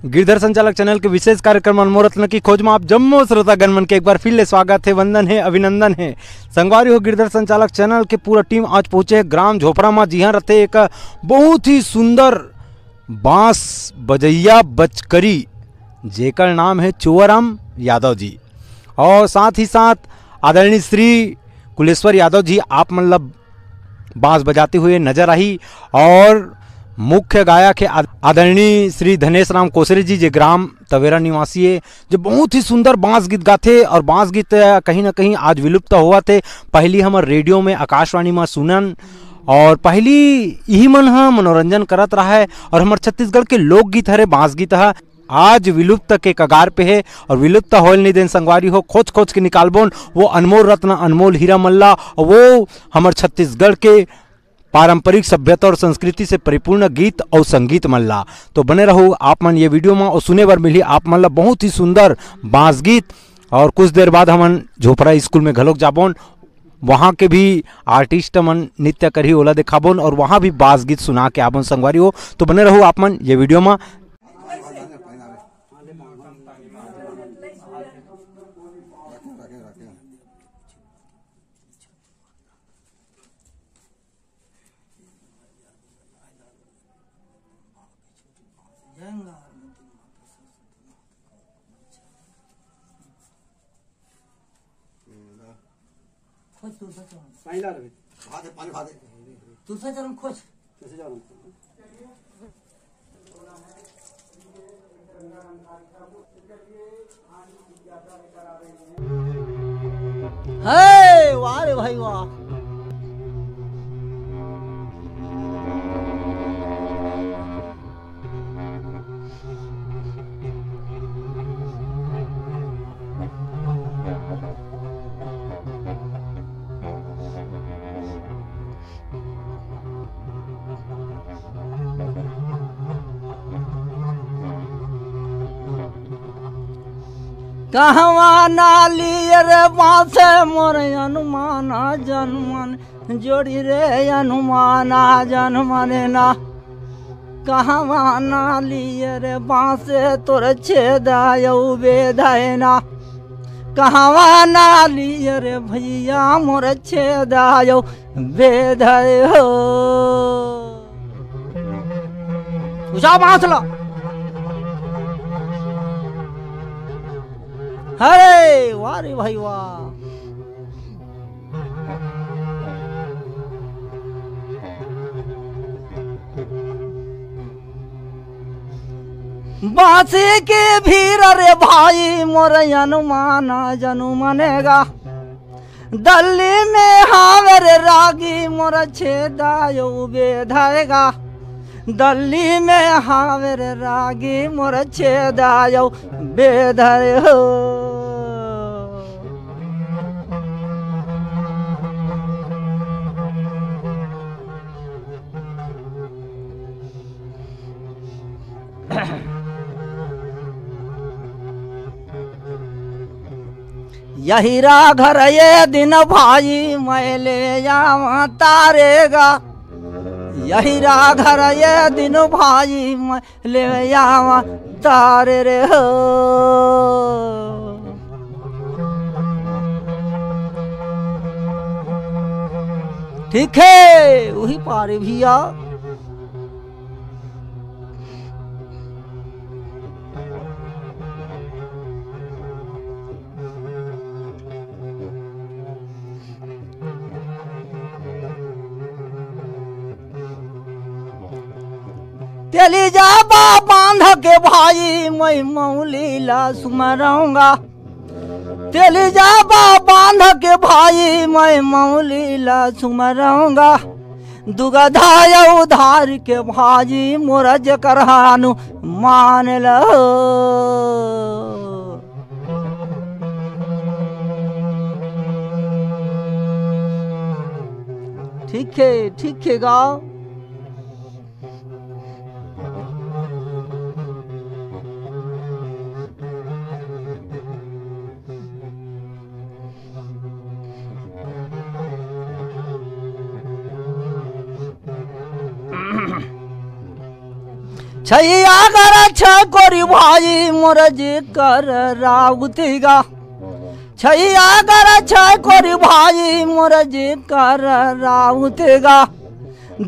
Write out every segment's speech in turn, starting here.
गिरधर संचालक चैनल के विशेष कार्यक्रम अनमोल रत्न की खोज में आप जम्मू श्रोता गणमन के एक बार फिर ले स्वागत है, वंदन है, अभिनंदन है। संगवारी हो गिरधर संचालक चैनल के पूरा टीम आज पहुंचे है ग्राम झोपड़ा में। जी हाँ, रहते एक बहुत ही सुंदर बांस बजैया बचकरी जेकर नाम है चुआराम यादव जी, और साथ ही साथ आदरणीय श्री कुलेश्वर यादव जी आप मतलब बांस बजाते हुए नजर आई। और मुख्य गायक है आदरणीय श्री धनेश राम कोसरे जी जो ग्राम तवेरा निवासी है, जो बहुत ही सुंदर बांस गीत गाते। और बांस गीत कहीं ना कहीं आज विलुप्त हुआ थे। पहली हमारे रेडियो में आकाशवाणी में सुनन और पहली यही मन मनोरंजन करत रहा है। और हमारे छत्तीसगढ़ के लोकगीत हरे बांस गीत है आज विलुप्त के कगार पे है और विलुप्त होल नहीं देन। संगवारी हो खोज खोज के निकालबोन वो अनमोल रत्न अनमोल हीरा मल्ला, वो हमारे छत्तीसगढ़ के पारंपरिक सभ्यता और संस्कृति से परिपूर्ण गीत और संगीत मल्ला। तो बने रहो आप मन ये वीडियो में और सुने बर मिली आप मतलब बहुत ही सुंदर बांस गीत। और कुछ देर बाद हमन झोपड़ा स्कूल में घलोक जाबोन, वहाँ के भी आर्टिस्ट मन नृत्य करी ओला दिखाबोन और वहाँ भी बांस गीत सुना के आबोन। संगवारी हो तो बने रहो आप मन ये वीडियो में। खोज तुलसा चरण पानी ला रे भादे पानी भादे तुलसा चरण खोज तुलसा चरण हे वाह रे भाई वाह। कहवा नाली रे बासे मोर अनुमाना जनमन जोड़ी रे अनुमाना जनमने ना। कहवा नाली रे बासे तोर छेदायौ बेधाय ना। कहवा नाली रे भैया मोर छेदायौ बेधाय हो। उषा बांस ला अरे वाह रे भाई वाह। बांसी के भीर रे भाई मोर अनुमाना जनु मनेगा। दल्ली में हावर रागी मोर छेदायो बेधाएगा। दल्ली में हावर रागी मोर छेदायो बेधाय हो। यही रा घर ये दिन भाई मैं ले जावा तारेगा। यही रा घर ये दिन भाई मैं ले जावा तारे रे हो। ठीक है वही पारे भैया। तेली जाबा बांध के भाई मैं मौलीला सुमराऊंगा। तेली जाबा बांध के भाई मैं मौलीला सुमराऊंगा। दुगधाय उधार के भाई मोरा जकर हानु मान लो। ठीक है गाओ। छैया कर छ कोरी भाई मोर जी कर राउतिगा छैया कर छै कोरी भाई मोर जी कर राउतिगा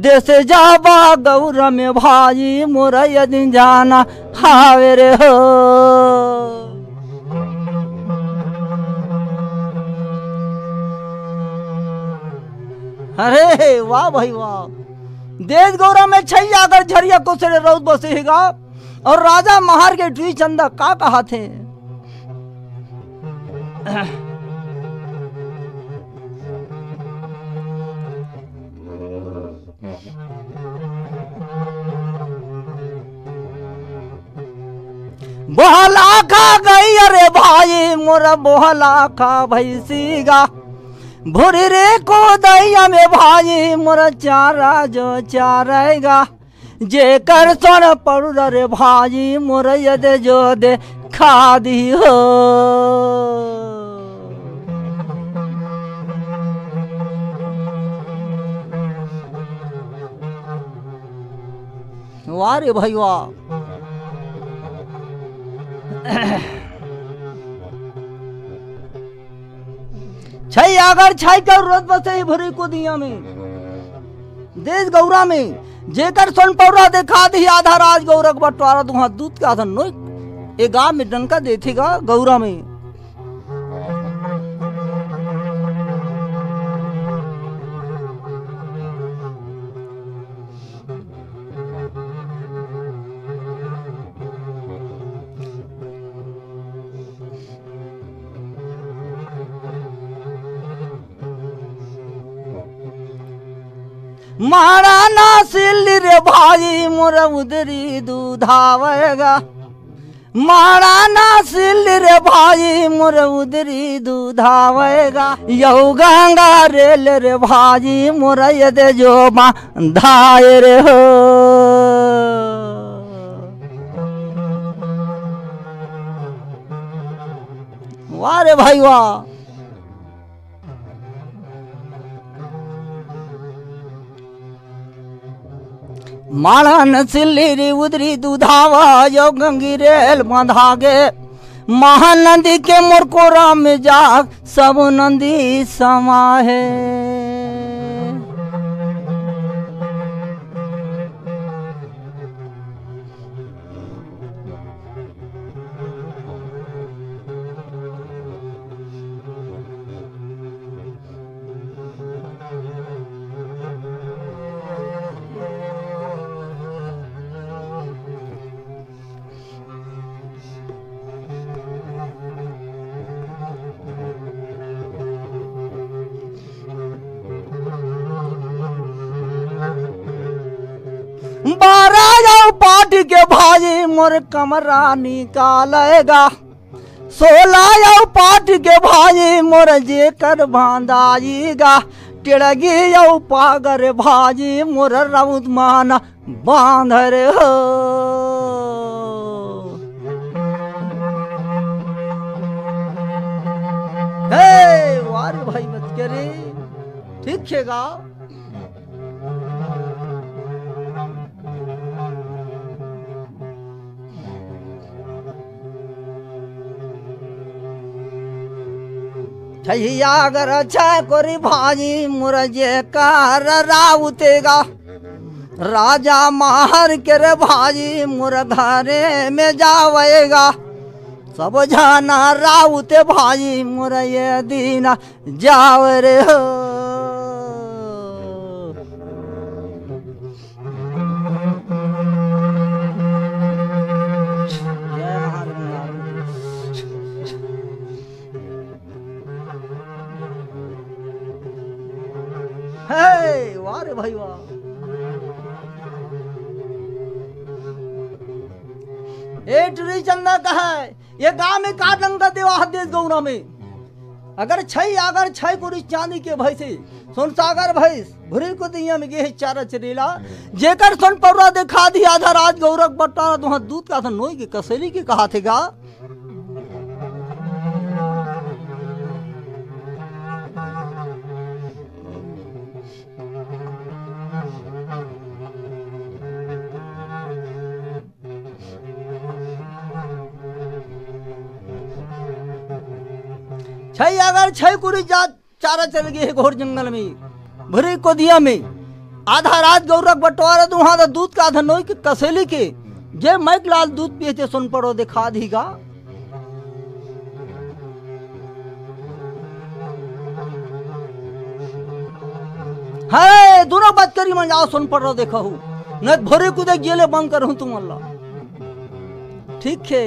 देश जाबा गौर में भाई मोर यदि जाना हावे रे हो। अरे वाह भाई वाह, देश गौरव में छैया कर झरिया को से रौद बसेगा और राजा महार के ट्री चंदा का कहा थे। बोहला खा गई अरे भाई मोरा बोहला खा भैसीगा भूरी रे को दैया में भाई मोरा चारा जो चारेगा जे कर सोन पड़ू रे भाई मोरा यदे जो दे खा दी हो। वाह रे भाई वाह। छै अगर छै कर रोज बसे भरी को दिया में देश गौरा में जेकर सोन पौरा देखा दी आधा राज गौरक बंटवारा दुहा दूध का आधा नोई ए गांव में डंका देखेगा गौरा में। मारा ना सिल रे भाई मोरा उदरी दूधावेगा मारा ना सिल रे भाई मोरा उदरी दूधावेगा यौ गंगा रेल रे भाई मोरा यदे जो मा धाय रे हो। वाह रे भाई वाह। माला न सिल्ली उदरी दूधावा यो गंगी रेल बांधागे महानंदी के मोरकोरा में जाग सब नंदी समाहे। बारह जाओ पाट के भाई मोर कमरा निकालेगा 16 जाओ पाट के भाई मोर जे कर बांधाईगा टिड़गी जाओ पागर भाई मोर राउत माना बांधर हो। हे वार भाई मत करे ठीक है गा। छैया अगर अच्छा कोरी भाई मुरजे कर राउतेगा राजा माहर के रे भाई मुर घरे में जावेगा सब जाना राउते भाई मुर ये दीना जाव रे हो। वाह रे भाई वाह। ए टुरी चंदा का है ये गांव में का डंगा देवा देश गौरा में अगर छै कुरी चांदी के भैंसी सोन सागर भैंस भूरी को दिया में गे चारा चरेला जेकर सोन पौरा देखा दी आधा राज गौरक बट्टा तुहा दूध का था नोई के कसेली के कहा थे गा। छई अगर छई कुरी जा चारा चल गई है घोर जंगल में भरी को दिया में आधा रात गौरक बंटवारा तो वहां दूध का आधा नोई के कसेली के जे मैक लाल दूध पिए सुन पड़ो दिखा दीगा है दोनों बात करी मन जाओ सुन पड़ रहा देखा हूँ न भोरे कूदे गेले बंद कर तुम अल्लाह ठीक है।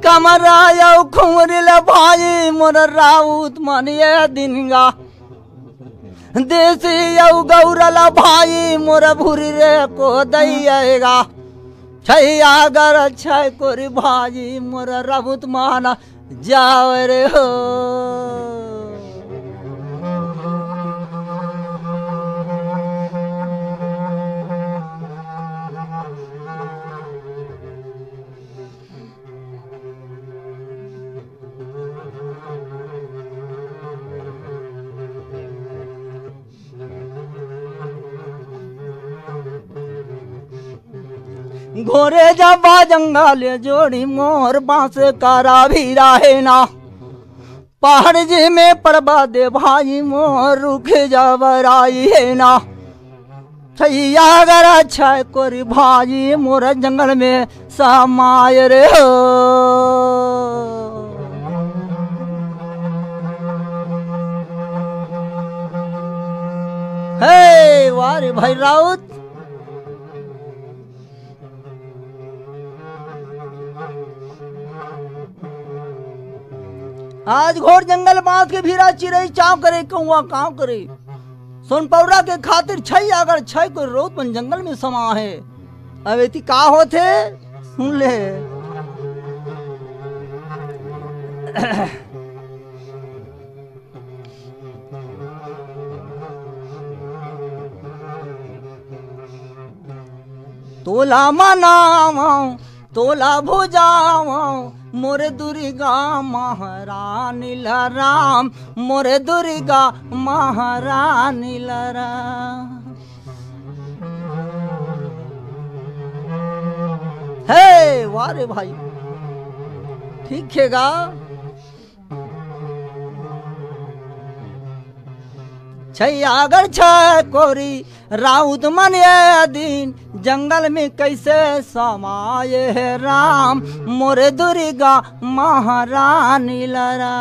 कमराया खुमरिल भाई मोर राउत मानिए दिनगा देसी यौ गौरला भाई मोर भूरी रे को दैगा छैया गर छै कोरी भाई मोर राउत माना जाओ रे हो। घोरे जबा जंगल जोड़ी मोर बांस करा भी रहे ना पहाड़ जी में पड़बा दे भाई मोर रुख जबराई है ना छैया अगर अच्छा कोरी भाई मोर जंगल में समाय रे हो। हे वारे भाई राउत आज घोर जंगल बांस के भीरा चिड़ई चाव करे कौआ काव करे सोन पौरा के खातिर छई अगर छई कोई रोत मन जंगल में समा है अब एती का होथे सुन ले। तोला मनावा तोला भुजावा मोरे दुर्गा महारानी राम मोरे दुर्गा महारानी राम। हे वारे भाई ठीक है गा छैया अगर छै कोरी राउत मन दिन जंगल में कैसे समाये है राम मोरे दुर्गा महारानी लरा।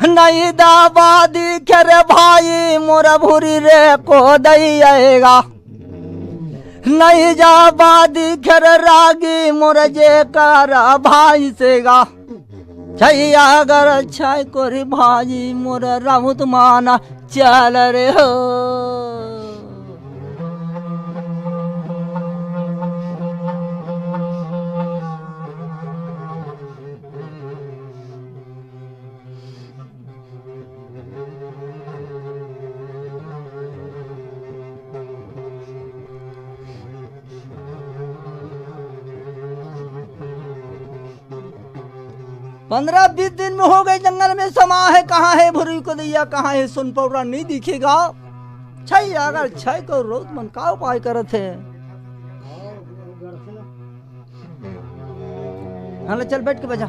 नहीं दाबादी करे भाई मोरा भूरी रे को दैगा नहीं जाबादी खर रागी मोर जे कर भाई सेगा छैया अगर अच्छा कोरी भाई मोर राउत माना चल रे हो। पंद्रह 20 दिन में हो गए जंगल में समा है कहाँ है भूरी को दैया कहाँ है सुन पौरा नहीं दिखेगा छई अगर छई को रोज मन का उपाय करत है। हाँ चल बैठ के बजा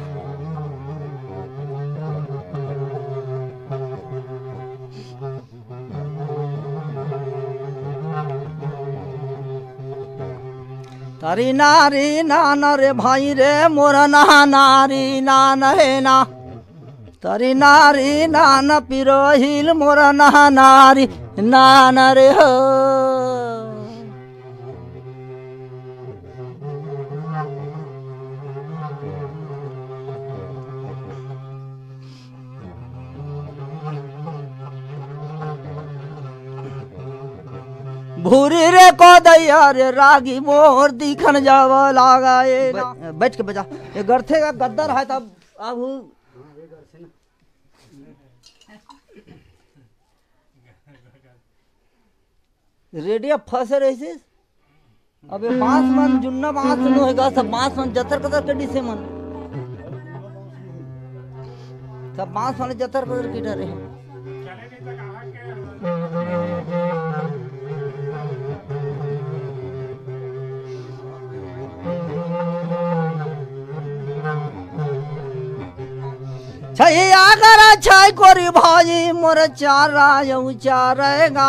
तारी नारी नान रे भाई रे मोर नहा नारी नान है ना तारी नारी नान पिरोहिल मोर नहा नारी नान रे हो। भूरी रे को दैया रे रागी मोर दिखन जावा लागा ये बैठ के बजा ये गरथे का गद्दर है तब अब रेडिया फंस रही से अबे बांस मन जुन्ना बांस नो हैगा सब बांस मन जतर कतर कडी से मन सब बांस वाले जतर कतर की डरे हैं छैया करा छाई कोरी भाई मोर चारा यऊ चारेगा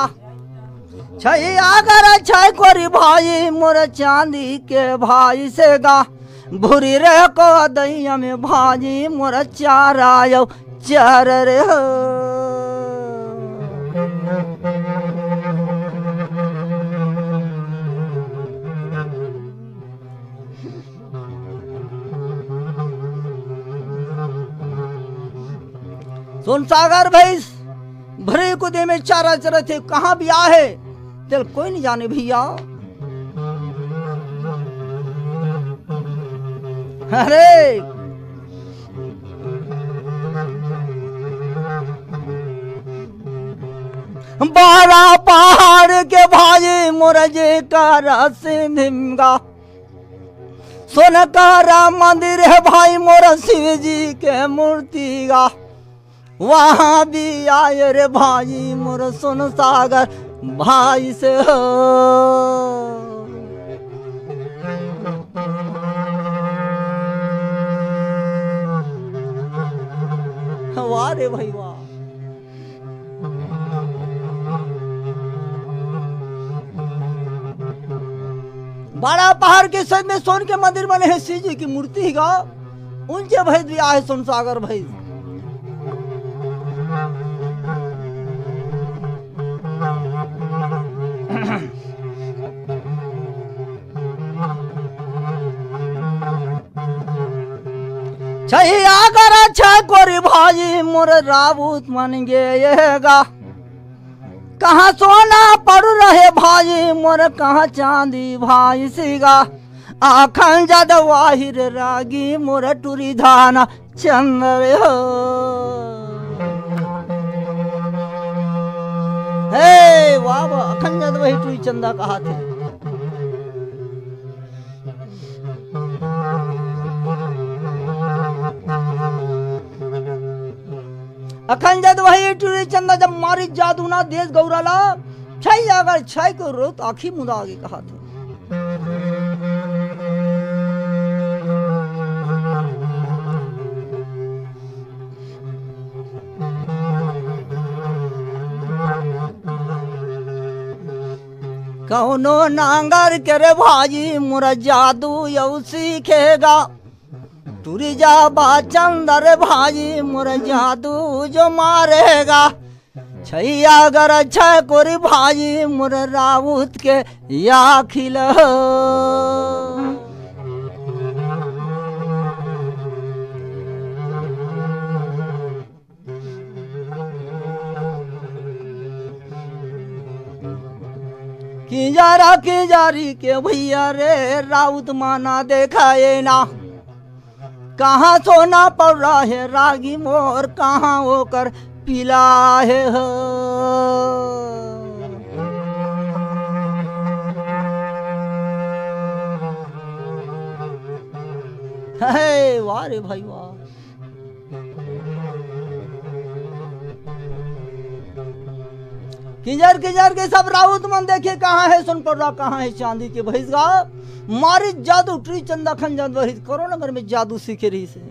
छैया करा छाई कोरी भाई मोर चांदी के भाई से गा भूरी रे को दैया में भाजी मोर चारा यऊ चार रे हो सुन सागर भैंस भरे कुदे में चारा चरे थे कहाँ भी आहे चल कोई नहीं जाने भैया अरे बारह पहाड़ के भाई मोरजे का रसिंगा सोनकारा मंदिर है भाई मोर शिव जी के मूर्ति गा वहाँ भी आए रे भाई मोर सुन सागर भाई से हो वाह रे भाई वाह बड़ा पहाड़ के सर में सोन के मंदिर बने हैं शिव जी की मूर्ति गा उनके भाई भी आए सुन सागर भाई छैया करा छा कोरी भाई मोर राबूत मन गेगा कहाँ सोना पड़ रहे भाई मोर कहाँ चांदी भाई सिगा आखन जद वाहिर रागी मोर टूरी धाना चंद्र हो हे वाह वाह अखन जद वही टूरी चंदा कहा थे अखन जद वही टूरी चंदा जब मारी जादू ना देश गौराला छई अगर छई को रोत आखी मुदा आगे कहा थे कौनो नांगर करे भाई मोरा जादू यऊ सीखेगा तुरी जा बाचंदर भाई मोर जादू जो मारेगा छैया गर छ कोरी भाई मोर राउत के या खिल की जारी के भैया रे राउत माना देखाए ना कहाँ सोना पड़ रहा है रागी मोर कहाँ होकर पिला है वाह रे भाई वाह किजर किजर के सब राउत मन देखे कहाँ है सुन पड़ रहा कहाँ है चांदी के भैंसगा मारी जादू ट्री चंदा खन जादू वही करो नगर में जादू सीखे रही से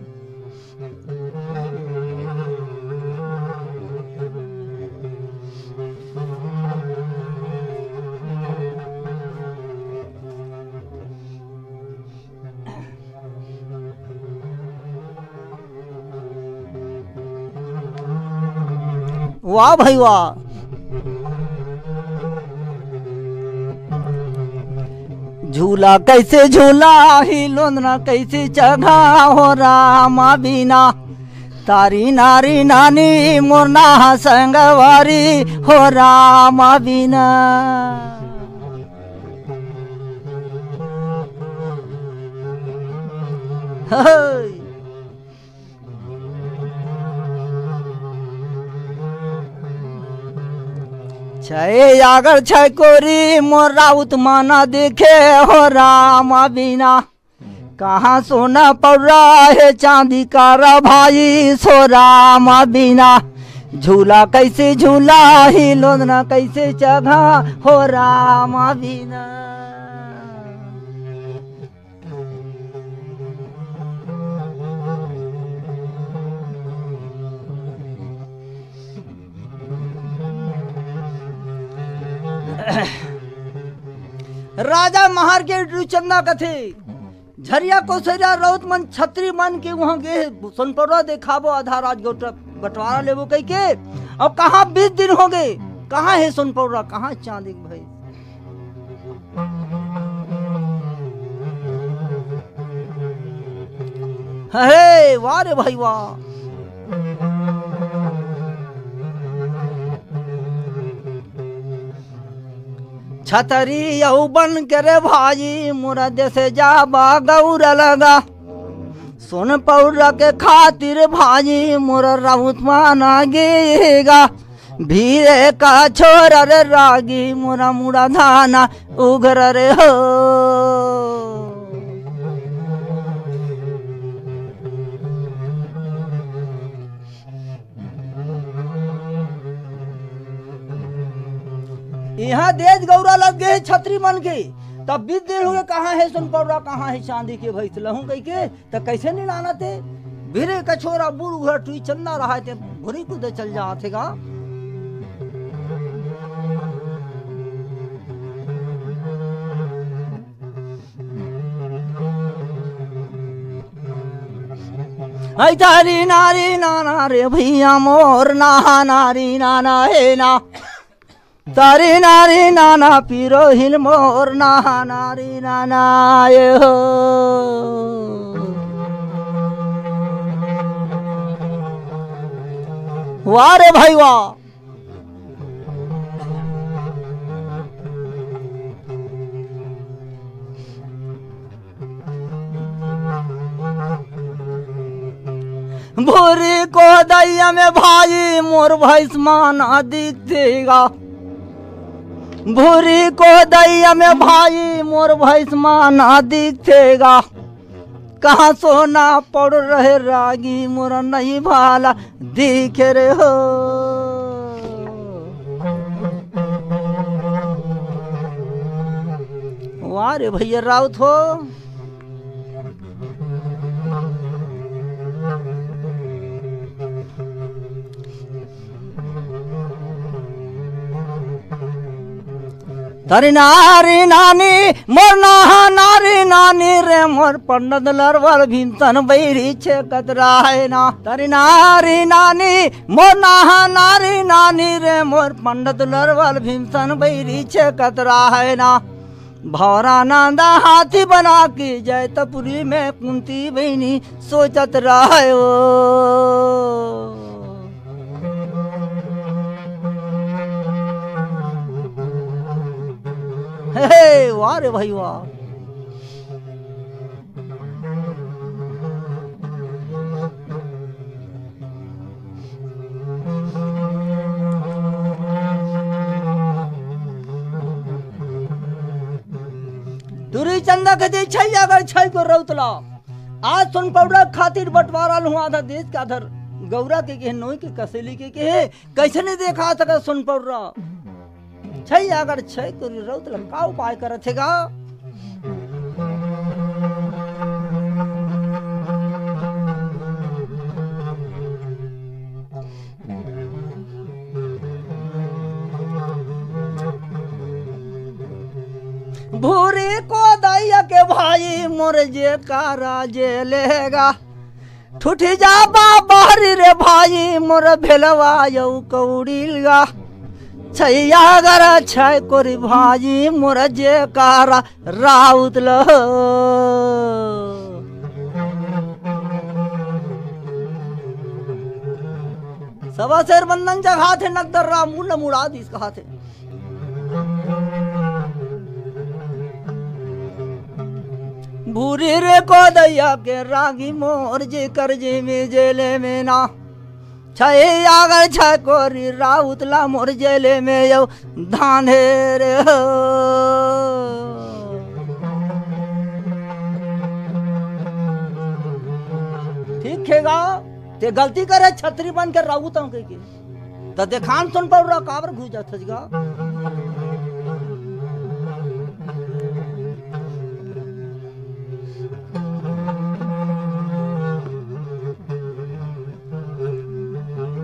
वाह भाई वाह झूला कैसे झूला हिलोना कैसे चढ़ा हो रामा बिना तारी नारी नानी मोरना संगवारी हो रामा बिना छे अगर छे कोरी मोर राउत माना देखे हो रामा बिना कहाँ सोना पौरा है चांदी का रा भाई सो रामा बिना झूला कैसे झूला ही लोदना कैसे चघा हो रामा बिना। राजा महार के चंदा कथे झरिया कोसरिया रौत मन छत्री मन के वहां गे सोनपौरा देखाबो आधा राज बंटवारा लेबो कह के। अब कहाँ 20 दिन हो गए कहाँ है सोनपौरा कहाँ चांदी भाई। अरे वाह रे भाई वाह। छतरी यौबन करे भाई मोरा देश जाबा गौर लगा सोनपौरा के खातिर भाई मोरा राउत माना गेगा भीरे का छोरा रे रागी मोरा मुड़ा धाना उगर रे हो। यहाँ देश गौरा लग गए छत्री मन के तब 20 दिन हो गए कहाँ है सोनपौरा कहाँ है चांदी के भैंस लहू कह के तो कैसे नहीं लाना थे भीरे का छोरा बूढ़ उघर टुई चंदा रहा थे भूरी कूदे चल जा थे गा। तारी नारी नाना रे भैया मोर नहा नारी नाना है ना तारी नारी नाना पीरो हिल मोर नहा नारी नाना ये हो। वाह रे भाई वाह। भूरी को दैया में भाई मोर भैंस माना दिखेगा भूरी को दैया में भाई मोर भैंस माना दिखेगा कहाँ सोना पड़ रहे रागी मोरा नहीं भाला दिखे रे हो। वाह रे भैया राउत हो। तारी नारी नानी मोर नहा नारी नानी रे मोर पंडित लरवर भीमतन बैरी छे कतरा है ना। तारी नारी नानी मोर नहा नारी नानी रे मोर पंडित लरवर भीमतन बैरी छे कतरा है ना। भौरा नांदा हाथी बना के जैतपुरी में कुंती बहनी सोचत रहे ओ। हे वाह रे भाई वाह। दूरी चंदा के दे छई अगर छई को रौतला आज सोनपौरा खातिर बंटवारा लू आधा देश का आधर गौरा के नोई के कसेली के कैसे नहीं देखा सका सोनपौरा छई अगर छई को रौतला का उपाय करत हेगा। भूरी को दैया के भाई मोर जे कारा जे लेगा ठुठी जा बाहरी रे भाई मोर भेलवा यौ कौड़ीलगा छैया गर छै कोरी भाई मोर जे कारा राउत ल। सवा शेर बंधन जगह थे नकदर रा मुंड मुड़ा दी कहा थे। भूरी रे को दैया के रागी मोर जे कर जे में जेले में ना छे आगर छकोरी राउतला मोर जेले में यो धांधे रे हो। ठीक खेगा ते गलती करे छतरी बन के राउत हूं के तो देखान सुन पर रहा काबर घुस जा थजगा।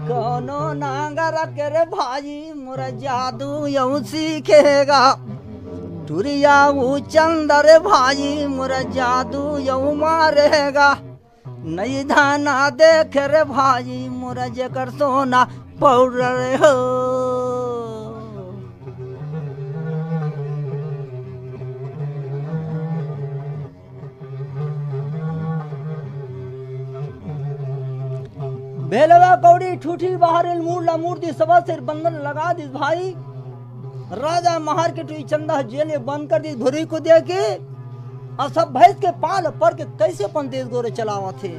कोनो नांगर के रे भाई मोरा जादू यू सीखेगा टुरिया वो चंदर भाई मोरा जादू यू मारेगा नहीं धाना देख रे भाई मोरा जेकर सोना पाउडर हो। बेलवा कौड़ी ठूठी बाहर मूर्ला मूर्ति सभा सिर बंधन लगा दी भाई राजा महार के टुई चंदा जेल बंद कर दी भुरी को दे के और सब भैंस के पाल पर के कैसे अपन देश गोरे चलावा थे।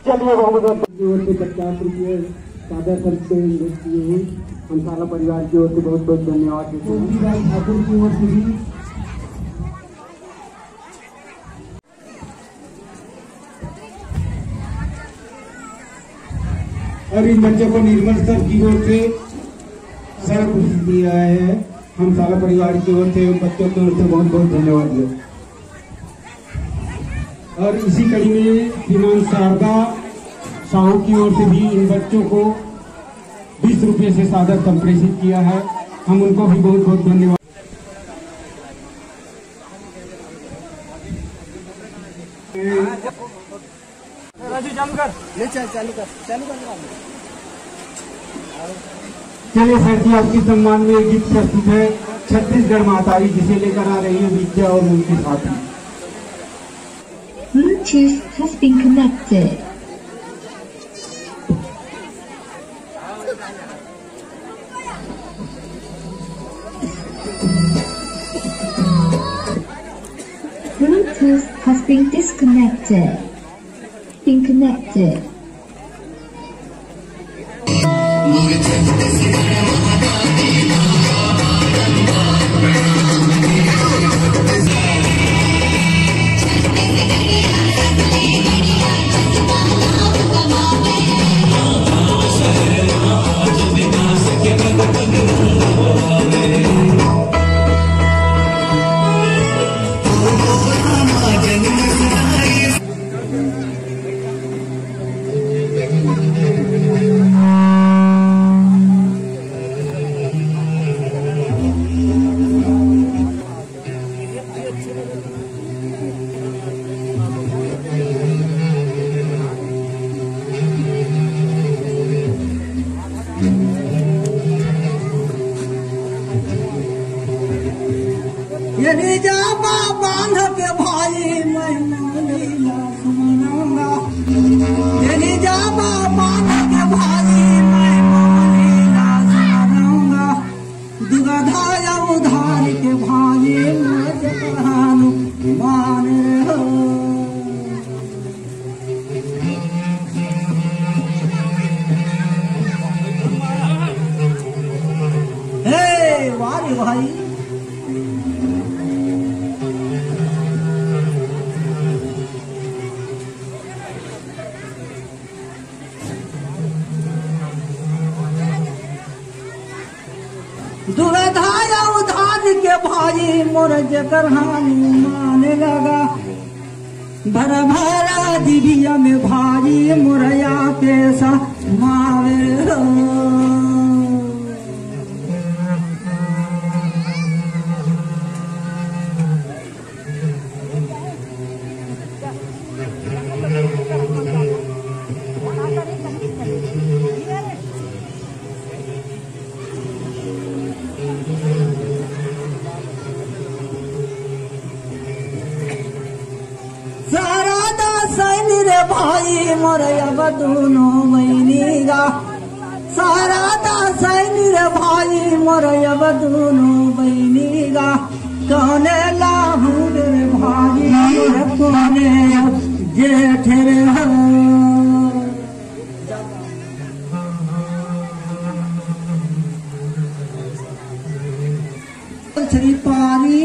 चलिए की ओर से 50 रुपये सादा खर्चे किए हैं। हम साला परिवार की ओर से बहुत बहुत धन्यवाद देते हैं। ठाकुर की ओर से भी और इन बच्चों को निर्मल सर की ओर से सर खुशी दिया है। हम साला परिवार की ओर से बच्चों की ओर से बहुत बहुत धन्यवाद देते। और इसी कड़ी में श्रीमान शारदा साहू की ओर से भी इन बच्चों को 20 रुपये से सादर संप्रेषित किया है। हम उनको भी बहुत बहुत धन्यवाद। चलिए सर जी आपके सम्मान में एक गीत प्रस्तुत है छत्तीसगढ़ मातारी जिसे लेकर आ रही है विद्या और उनके साथी। Bluetooth has been connected. Bluetooth has been disconnected. Been connected. यदि जाबा बांध के भाई मैं लीला सुनाऊंगा। यदि जाबा बांध के भाई मैं लीला सुनाऊंगा। दुगधाया उधार के भाई मैं जहानु मान हो। हे वारी भाई दुगधाया उधार के भाई मोर जकर हानि माने लगा। भरा भरा दिविया में भाई मोरया पैसा मावे हो। भाई मोर अब दोनों बहनी गा सारा दासैनी रे भाई मोर अब दोनों बहनी गा कौने लाहू रे भाई मोर कोने जेठ रे हो श्री पानी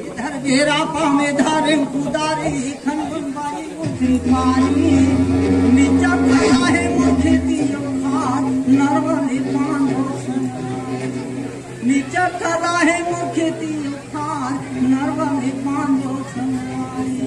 इधर घेरा पामे धारे कुदारी खनबंबाई श्री पानी नीचा खड़ा है मुझे दियो खान नरवली पानो नीचा खड़ा है मुझे दियो खान नरवली पानो सनवाई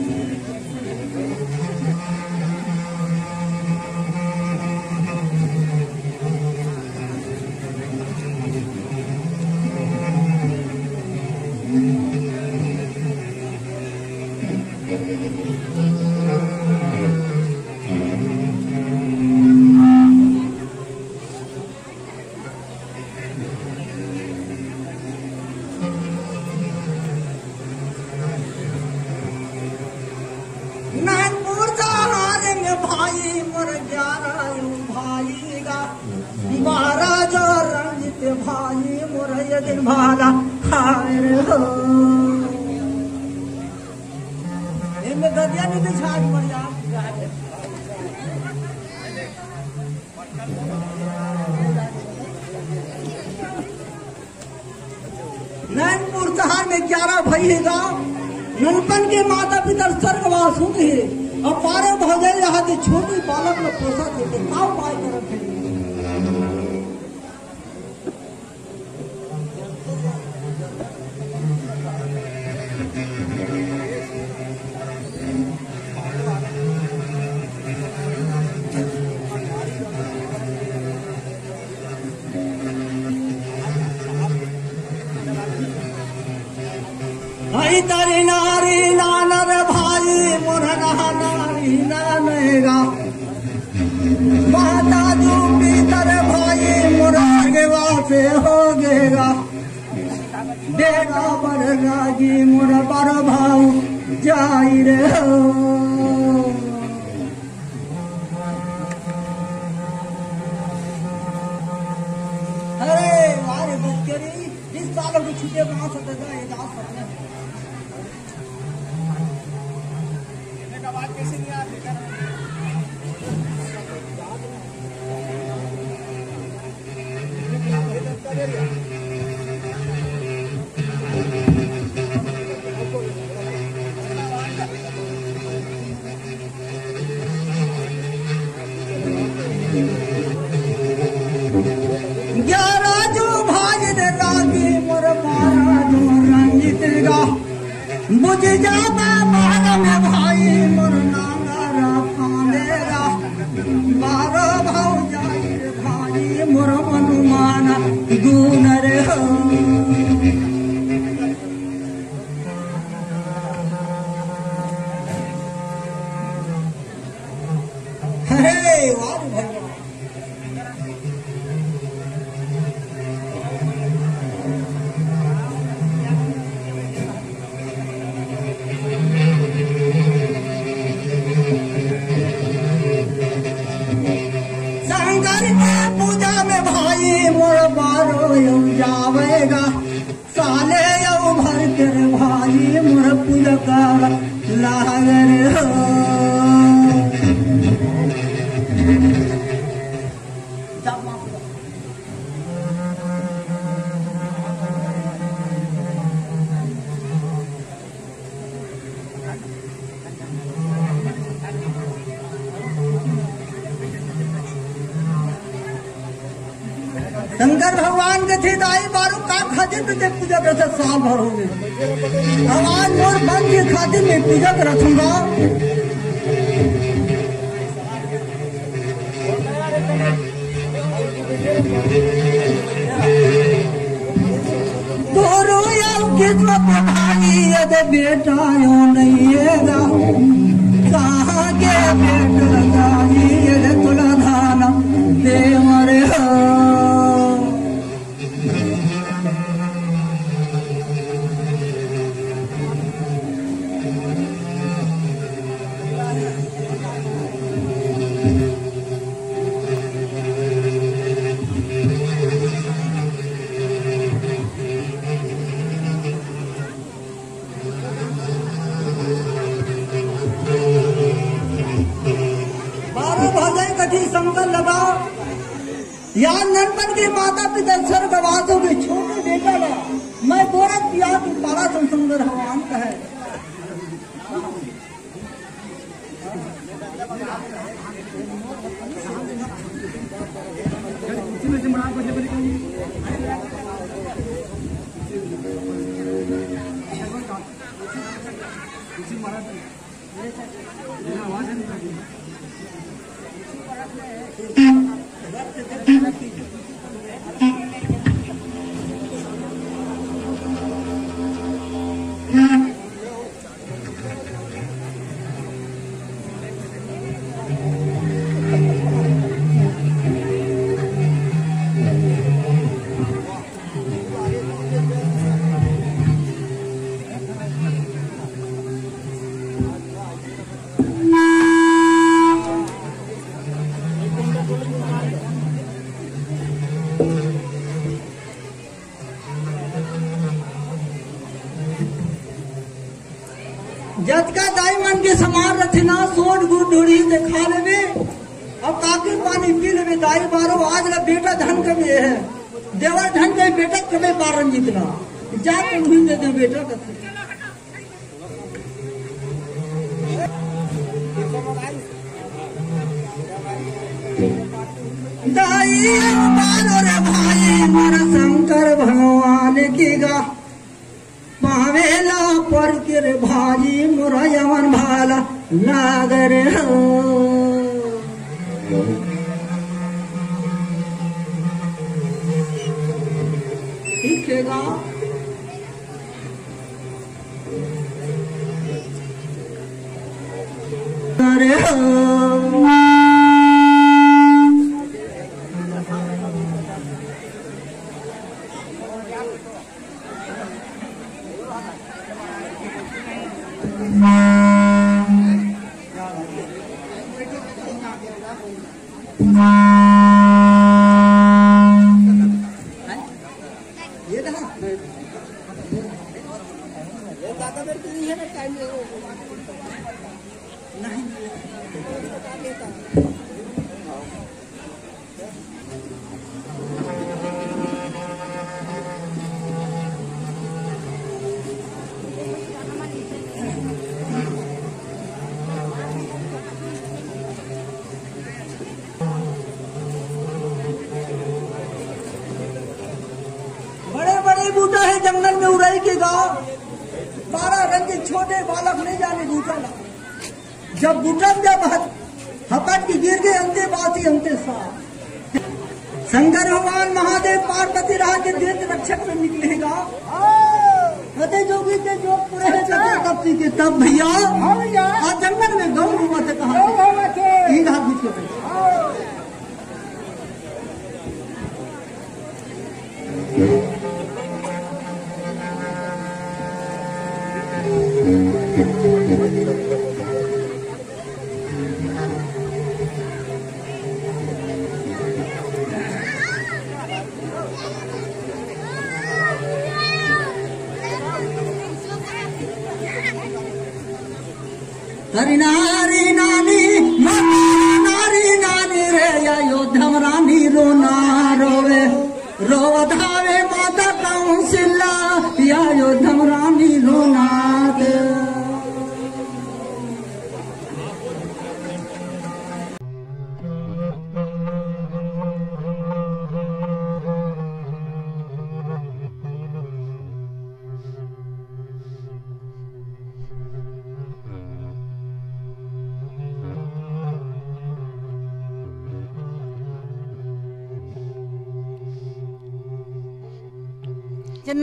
नानपुर सहारे में भाई मोर 11 भाई गा 12 जो रंजित भाई मोर ये दिन भाला हाय रे हो इनमें गदिया नहीं बिछाड़ बढ़िया नानपुर शहर में 11 भाई गा नलपन के माता पिता स्वर्गवास होते हैं और पारे भोजन यहाँ के छोटी बालक में पोसा थे आओ पाए तरफ आई तारी नारी नानर भाई मुरना नारी नानेगा माता जो भीतर भाई मुरगवा से हो गेगा देगा बरगा जी मुर पर भाव जाई रे हो अरे वारे बुकेरी जिस सालों की छुट्टियां बना सकता है दास सकता है बात कैसे नहीं आ बुझ जाता बारह में भाई मोर नांगरा फांदेगा 12 भाव जाई रे भाई मोर मनुमाना गुण रे हो हे वाह भगवान पूजा में भाई मोर बारो जावेगा साले यौ भर कर भाई मोर पूजा कर लागर हो शंकर भगवान के थे दाई बारू का खातिर पे पूजा करते साल भर हो गए भगवान मोर मन के खातिर में पूजा रखूंगा तोरो यार किस्मत भाई यदि बेटा यो नहीं है कहाँ के बेटा दाई यदि तुला धाना दे मरे हो मन के माता पिता स्वर्गवासों के छोटे बेटा ला मैं गोरख पिया की पाला संसंगर हवान है। जज का दाई मन के समान रचना सोट गुड़ डोरी दिखा लेवे अब काकी पानी पी लेवे दाई बारो आज ला बेटा धन कमे है देवर धन के बेटा कमे पारन जीतना जा तुम्हें दे दे बेटा कथे दाई बारो रे भाई मोर शंकर भगवान की गा पावेला पर के रे भाई मोरा यमन भाला नागर हो ठीक है गा अरे हो बूटा है जंगल में उड़ाई के गाँव 12 रंग के छोटे बालक नहीं जाने बूटा ला जब बूटन जब हपट की गिर गए अंते बासी अंते साथ शंकर भगवान महादेव पार्वती राह के देश रक्षक में निकलेगा कते जोगी के जोग पूरे है कते कपसी के तब भैया आज जंगल में गौ घूमते कहा ही घाट बीच के हरि नारी नानी नारी नानी रे अयोध्यम रानी रोना रोवे रोवधावे माता कौशल्या अयोध्यम रानी रोना दे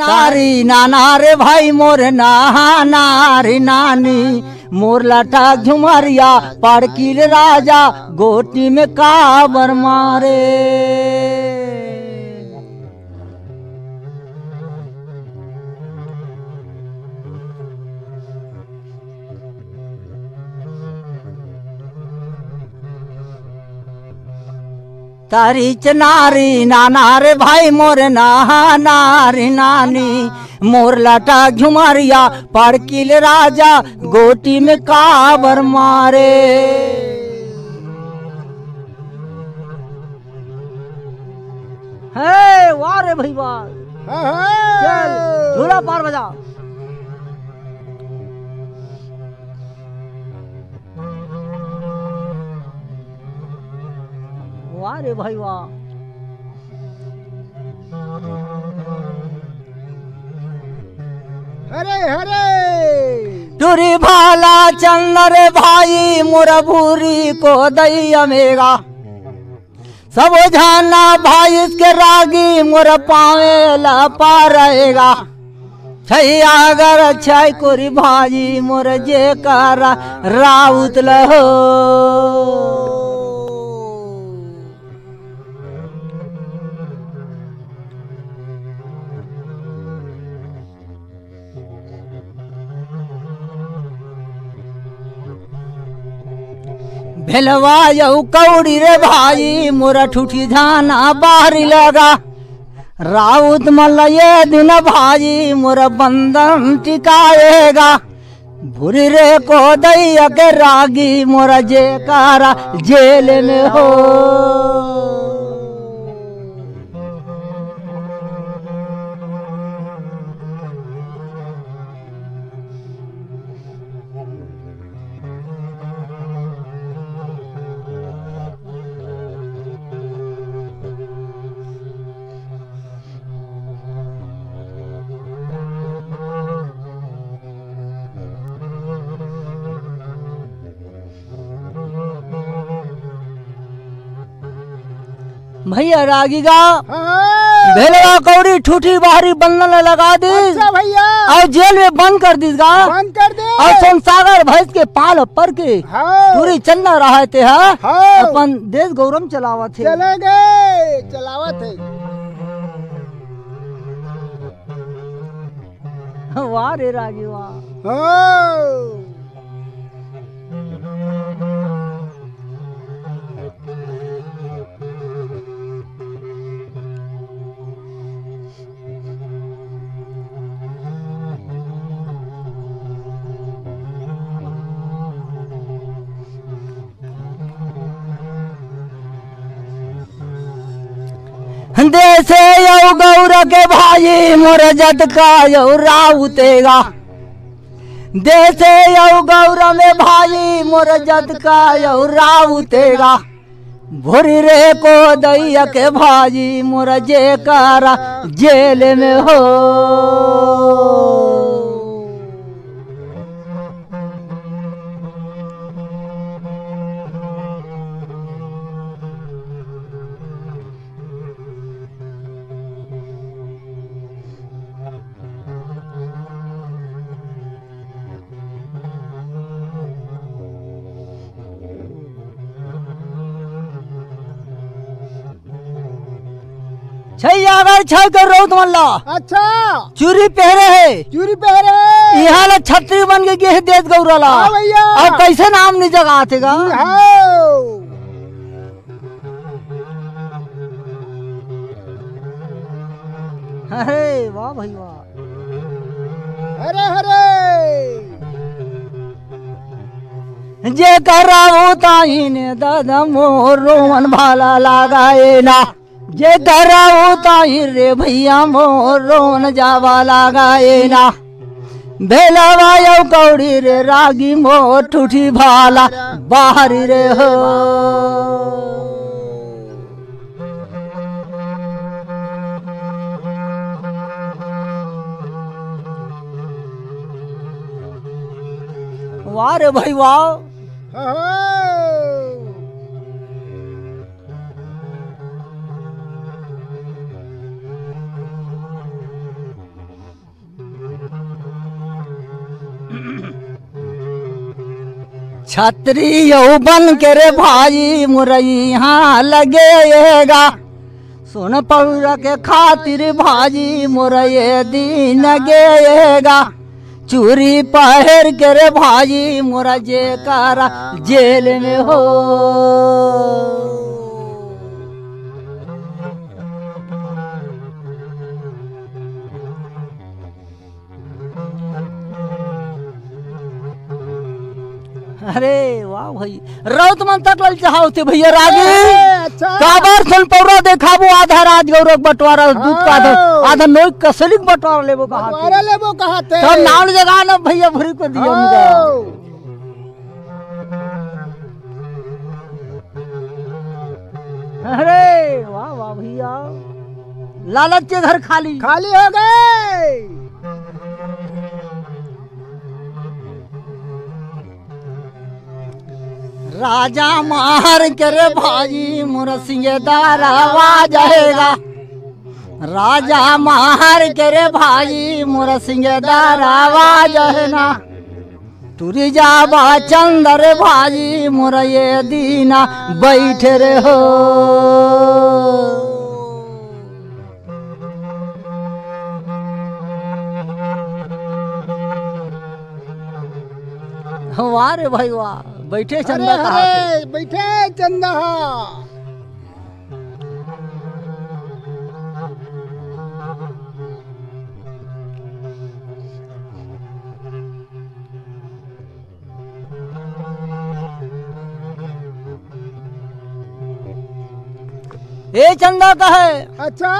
नारी नाना रे भाई मोर नारी नानी मोर लटा झुमरिया पड़किल राजा गोटी में काबर मारे तारी नारी नाना रे भाई मोर नारी नानी मोर लटा झुमरिया पड़किल राजा गोटी में काबर मारे है वाह रे भाई वाह। चल झूला पार बजा। वाह रे भाई वाह। हरे हरे टूरी भाला चंद रे भाई मोरा भूरी को दैया मेगा सब जाना भाई इसके रागी मोरा पावे ला पा रहेगा छैया अगर छै कोरी भाई मोर जे करा राउत लहो। भेलवायऊ कौड़ी रे भाई मोरा ठूठी झाना बाहरी लगा राउत मल्ल ये दिन भाई मोरा बंधन टिकाएगा भूरी रे को दैया के रागी मोरा जे कारा जेल में हो। भैया रागी गा भेलवा कौड़ी ठूठी बाहरी बंधन लगा दी। अच्छा भैया और जेल में बंद कर दी गा। बंद कर दे। और सोनसागर भैंस के पाल पर के पूरी चंदा रहे थे अपन देश गौरव चलावा थे। चले गए चलावत है। वाह रे रागी वाह। देसे यौ गौर के भाई मोर जत का यौ राउतेगा देसे यौ गौर में भाई मोर जत का यौ राउतेगा भोरी रे को दैया के भाई मोर जे कारा जेल में हो। छैया अगर छै कर रहो तुम्हारा। अच्छा चूरी पहरे है चूरी पहरे यहाँ ला छतरी बन के गे देश गौरला। भैया और कैसे नाम नहीं जगह आतेगा। अरे वाह भाई वाह। हरे हरे जे कराऊ ताई ने दादा मोर रोवन भाला लगाए ना जे कराऊ ताई रे भैया मोर रोन जावा लगाए ना भेलवा यौ कौड़ी रे रागी मोर ठूठी भाला बाहरी रे हो। वाह रे भाई वाह। छतरी यौवन के रे भाई मुरैया लगेगा सुन पौरा के खातिर भाजी मुरैये दिन गेगा चूरी पहर के रे भाजी मोरा जे कारा जेल में हो। अरे वाह भाई रौत मन तक लल चाहते भैया रागे अच्छा काबर सन पौरा देखाबो आधा राज गौरव बंटवारा दूध का आधा नोई कसलिक बंटवारा लेबो कहा बंटवारा लेबो कहते सब नाम जगह ना भैया भूरी को दियो हमका अरे वाह वाह भैया लालच के घर खाली खाली हो गए। राजा मार के रे भाई मोर सिंहदार आवाज आएगा राजा मार के रे भाई मोर सिंहदार आवाज है ना तुरी जाबा चंदर भाई मोर ये दीना बैठे रे हो वाह रे भाई वाह बैठे चंदा कहा थे बैठे चंदा ये चंदा का है अच्छा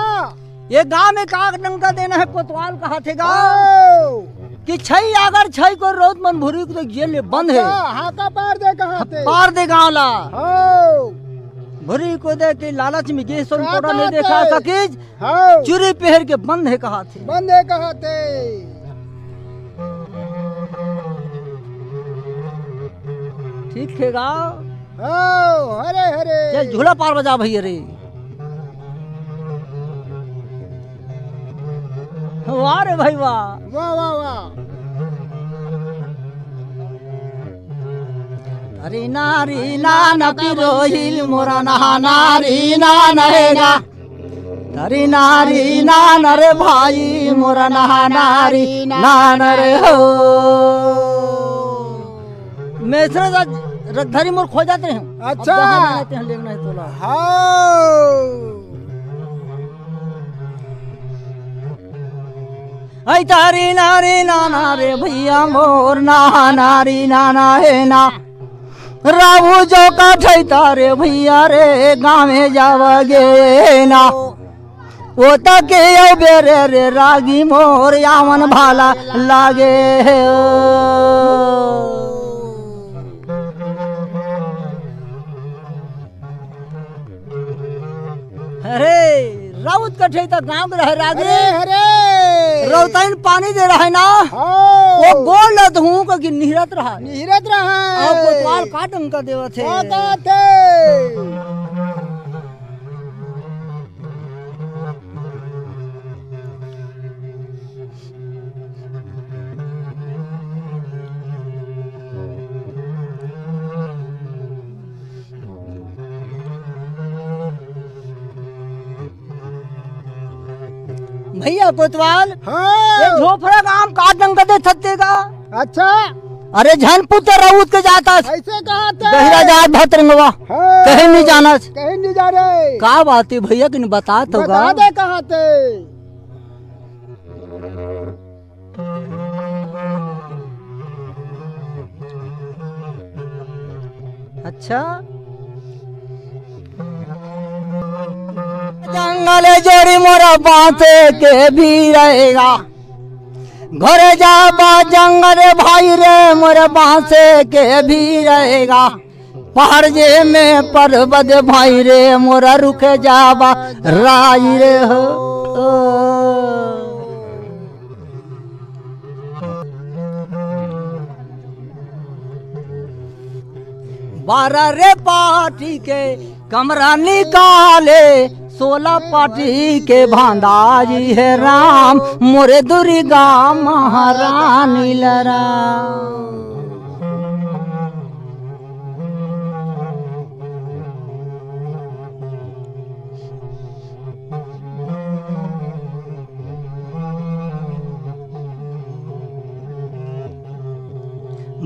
ये गांव में काग डंका देना है कोतवाल कहा थे आओ। कि छई अगर छई को रोज मन भूरी को तो जेल में बंद है हाँ का पार दे कहते पार दे गाँव ला हो भूरी को दे के लालच में जे सोन कोड़ा नहीं देखा सकीज हो चूरी पहर के बंद है कहा थे बंद है कहते ठीक है गाँव हो हरे हरे चल झूला पार बजा भैया रे वाह रे भाई वाह वाह वाह वाह अरे नारी नाना पिरोहिल मोरा नहा नारी नाना हैगा अरे नारी नाना रे भाई मोरा नहा नारी नाना रे हो मैं रखधरी मोर खो जाते हैं अच्छा लेना है तोला हो ऐ तारी नारी नाना रे भैया मोर नहा नारी नाना है ना राबू जो का ठैता रे भैया रे गाँव में जावगे ना वो तक बेरे रे रागी मोर यामन भाला लागे अरे राउत का ठैता गाँव में रहे रागे हरे रोताइन पानी दे रहा है ना हो वो बोल रहा हूँ कि निहरत रहा निहरत रहा और कोतवाल काट उनका देवा थे कहते भैया कोतवाल ये हाँ झोपड़ा काम काट डंका दे थत्ते का अच्छा अरे झन पुत्र राउत के जाता ऐसे कहते गहरा जात भतरंगवा हाँ। कहीं नहीं जाना कहीं नहीं जा रहे का बात है भैया कि नहीं बता तो बता दे कहते अच्छा जंगल जोड़ी मोरा बांधे के भी रहेगा घरे जाबा जंगल भाई रे मोरे बांसे के भी रहेगा पहाड़ जे में पर्वत भाई रे मोरा रुके जाबा राई रे हो बारह रे पार्टी के कमरा निकाले 16 पार्टी के भांडाजी है राम मोरे दुर्गा महारानी लरा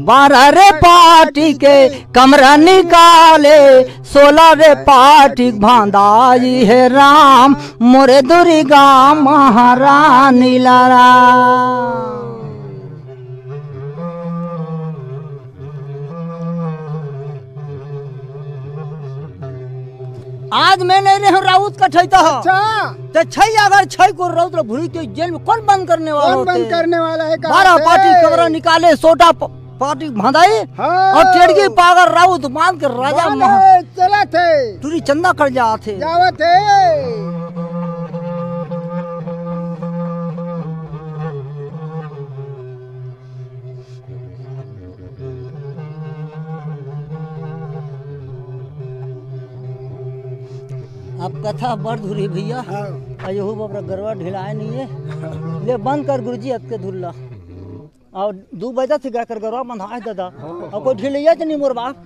बारह रे पार्टी के कमरा निकाले 16 रे पार्टी भांडाजी है राम मोरे दुर्गा महारानी लरा आज मैं नहीं रहे राउत का ठैता है अच्छा तो छई अगर छई को राउत ला भूरी के जेल में कौन बंद करने वाला कौन बंद करने वाला है? 12 पार्टी कमरा निकाले, सोटा पार्टी भंदाई हाँ। और टेड़गी पागर राउत मान के राजा चला थे टूरी चंदा कर जाते जावत है। अब कथा बढ़ धुरी भैया अयो बाबरा गरवा ढिलाए नहीं है ले बंद कर गुरुजी हत के धुल्ला और 2 बजे से गा कर गरवा बंधाए दादा और कोई ढिलैया तो नहीं मोर बाप।